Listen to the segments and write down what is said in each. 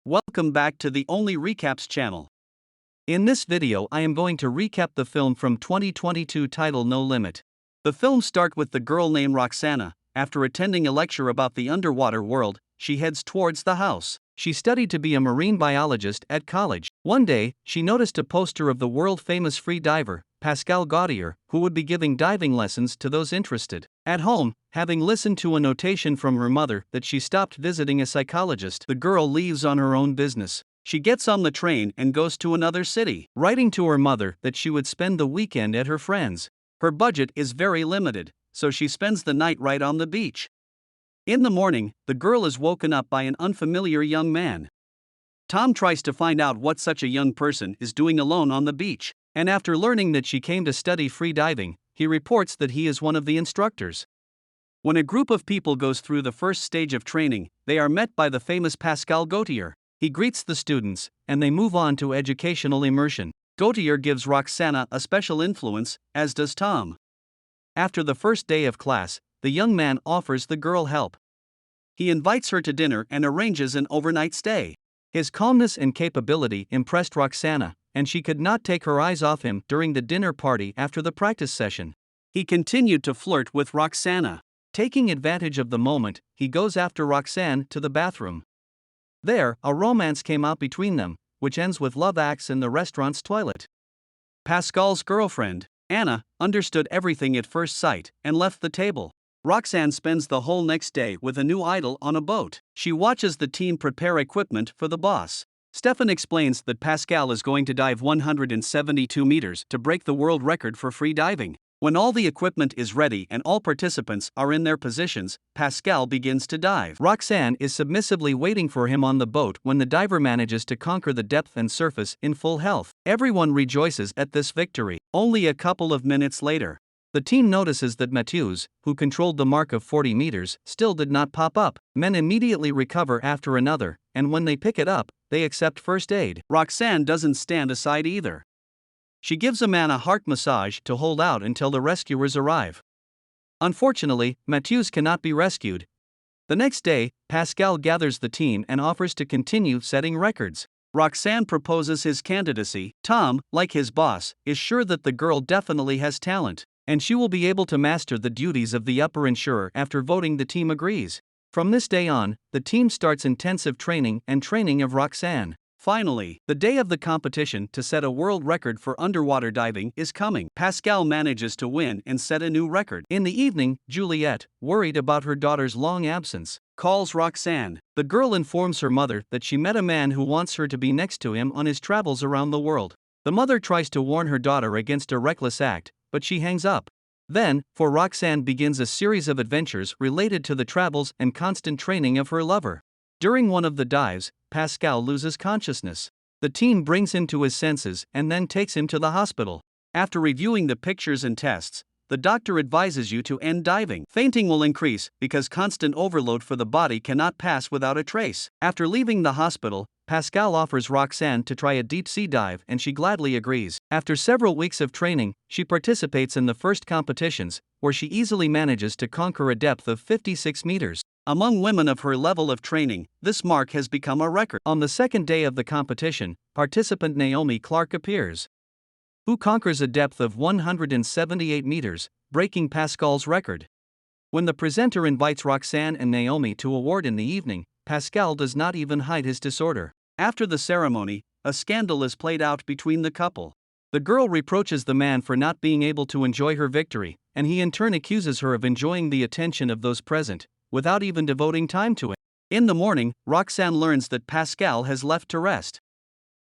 Welcome back to the Only Recaps channel. In this video I am going to recap the film from 2022 titled No Limit. The film starts with the girl named Roxana. After attending a lecture about the underwater world, she heads towards the house. She studied to be a marine biologist at college. One day, she noticed a poster of the world-famous free diver, Pascal Gautier, who would be giving diving lessons to those interested. At home, having listened to a notation from her mother that she stopped visiting a psychologist, the girl leaves on her own business. She gets on the train and goes to another city, writing to her mother that she would spend the weekend at her friend's. Her budget is very limited, so she spends the night right on the beach. In the morning, the girl is woken up by an unfamiliar young man. Tom tries to find out what such a young person is doing alone on the beach, and after learning that she came to study free diving, he reports that he is one of the instructors. When a group of people goes through the first stage of training, they are met by the famous Pascal Gautier. He greets the students, and they move on to educational immersion. Gautier gives Roxana a special influence, as does Tom. After the first day of class, the young man offers the girl help. He invites her to dinner and arranges an overnight stay. His calmness and capability impressed Roxana, and she could not take her eyes off him during the dinner party after the practice session. He continued to flirt with Roxana. Taking advantage of the moment, he goes after Roxane to the bathroom. There, a romance came out between them, which ends with love acts in the restaurant's toilet. Pascal's girlfriend, Anna, understood everything at first sight and left the table. Roxane spends the whole next day with a new idol on a boat. She watches the team prepare equipment for the boss. Stefan explains that Pascal is going to dive 172 meters to break the world record for free diving. When all the equipment is ready and all participants are in their positions, Pascal begins to dive. Roxane is submissively waiting for him on the boat when the diver manages to conquer the depth and surface in full health. Everyone rejoices at this victory. Only a couple of minutes later, the team notices that Matthews, who controlled the mark of 40 meters, still did not pop up. Men immediately recover after another, and when they pick it up, they accept first aid. Roxane doesn't stand aside either. She gives a man a heart massage to hold out until the rescuers arrive. Unfortunately, Matthews cannot be rescued. The next day, Pascal gathers the team and offers to continue setting records. Roxane proposes his candidacy. Tom, like his boss, is sure that the girl definitely has talent, and she will be able to master the duties of the upper insurer after voting. The team agrees. From this day on, the team starts intensive training of Roxane. Finally, the day of the competition to set a world record for underwater diving is coming. Pascal manages to win and set a new record. In the evening, Juliette, worried about her daughter's long absence, calls Roxane. The girl informs her mother that she met a man who wants her to be next to him on his travels around the world. The mother tries to warn her daughter against a reckless act, but she hangs up. Then, for Roxane begins a series of adventures related to the travels and constant training of her lover. During one of the dives, Pascal loses consciousness. The team brings him to his senses and then takes him to the hospital. After reviewing the pictures and tests, the doctor advises you to end diving. Fainting will increase because constant overload for the body cannot pass without a trace. After leaving the hospital, Pascal offers Roxane to try a deep-sea dive and she gladly agrees. After several weeks of training, she participates in the first competitions, where she easily manages to conquer a depth of 56 meters. Among women of her level of training, this mark has become a record. On the second day of the competition, participant Naomi Clark appears, who conquers a depth of 178 meters, breaking Pascal's record. When the presenter invites Roxane and Naomi to a ward in the evening, Pascal does not even hide his disorder. After the ceremony, a scandal is played out between the couple. The girl reproaches the man for not being able to enjoy her victory, and he in turn accuses her of enjoying the attention of those present, without even devoting time to it. In the morning, Roxane learns that Pascal has left to rest.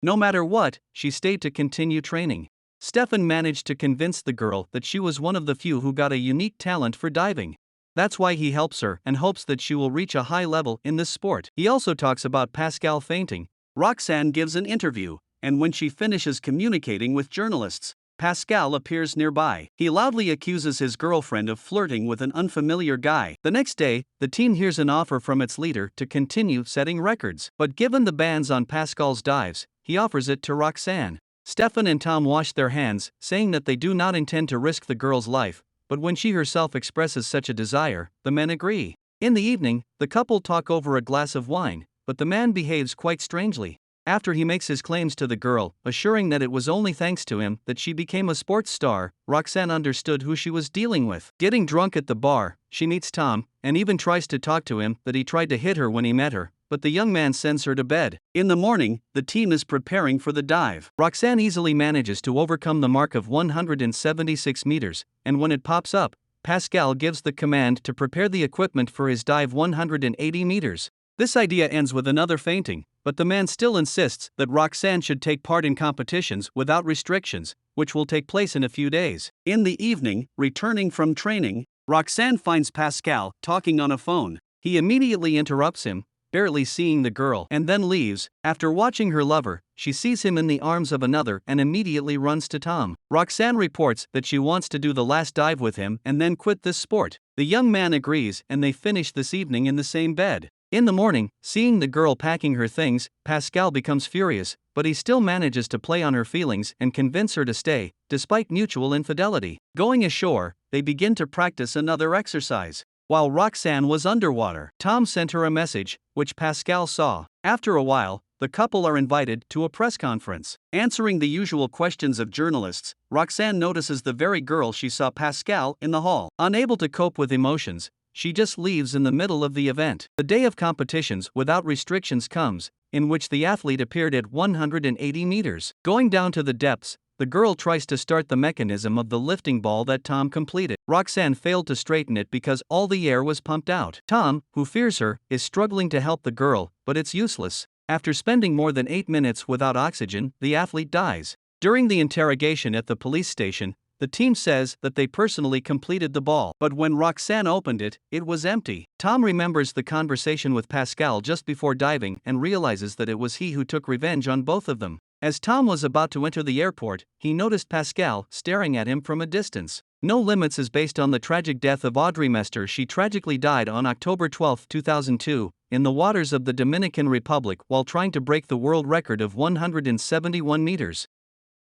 No matter what, she stayed to continue training. Stefan managed to convince the girl that she was one of the few who got a unique talent for diving. That's why he helps her and hopes that she will reach a high level in this sport. He also talks about Pascal fainting. Roxane gives an interview, and when she finishes communicating with journalists, Pascal appears nearby. He loudly accuses his girlfriend of flirting with an unfamiliar guy. The next day, the team hears an offer from its leader to continue setting records. But given the bans on Pascal's dives, he offers it to Roxane. Stefan and Tom wash their hands, saying that they do not intend to risk the girl's life, but when she herself expresses such a desire, the men agree. In the evening, the couple talk over a glass of wine, but the man behaves quite strangely. After he makes his claims to the girl, assuring that it was only thanks to him that she became a sports star, Roxanne understood who she was dealing with. Getting drunk at the bar, she meets Tom, and even tries to talk to him that he tried to hit her when he met her, but the young man sends her to bed. In the morning, the team is preparing for the dive. Roxanne easily manages to overcome the mark of 176 meters, and when it pops up, Pascal gives the command to prepare the equipment for his dive 180 meters. This idea ends with another fainting, but the man still insists that Roxanne should take part in competitions without restrictions, which will take place in a few days. In the evening, returning from training, Roxanne finds Pascal talking on a phone. He immediately interrupts him, barely seeing the girl, and then leaves. After watching her lover, she sees him in the arms of another and immediately runs to Tom. Roxanne reports that she wants to do the last dive with him and then quit this sport. The young man agrees and they finish this evening in the same bed. In the morning, seeing the girl packing her things, Pascal becomes furious, but he still manages to play on her feelings and convince her to stay, despite mutual infidelity. Going ashore, they begin to practice another exercise. While Roxanne was underwater, Tom sent her a message, which Pascal saw. After a while, the couple are invited to a press conference. Answering the usual questions of journalists, Roxanne notices the very girl she saw Pascal in the hall. Unable to cope with emotions, she just leaves in the middle of the event. The day of competitions without restrictions comes, in which the athlete appeared at 180 meters. Going down to the depths, the girl tries to start the mechanism of the lifting ball that Tom completed. Roxanne failed to straighten it because all the air was pumped out. Tom, who fears her, is struggling to help the girl, but it's useless. After spending more than 8 minutes without oxygen, the athlete dies. During the interrogation at the police station, the team says that they personally completed the ball, but when Roxanne opened it, it was empty. Tom remembers the conversation with Pascal just before diving and realizes that it was he who took revenge on both of them. As Tom was about to enter the airport, he noticed Pascal staring at him from a distance. No Limits is based on the tragic death of Audrey Mester. She tragically died on October 12, 2002, in the waters of the Dominican Republic while trying to break the world record of 171 meters.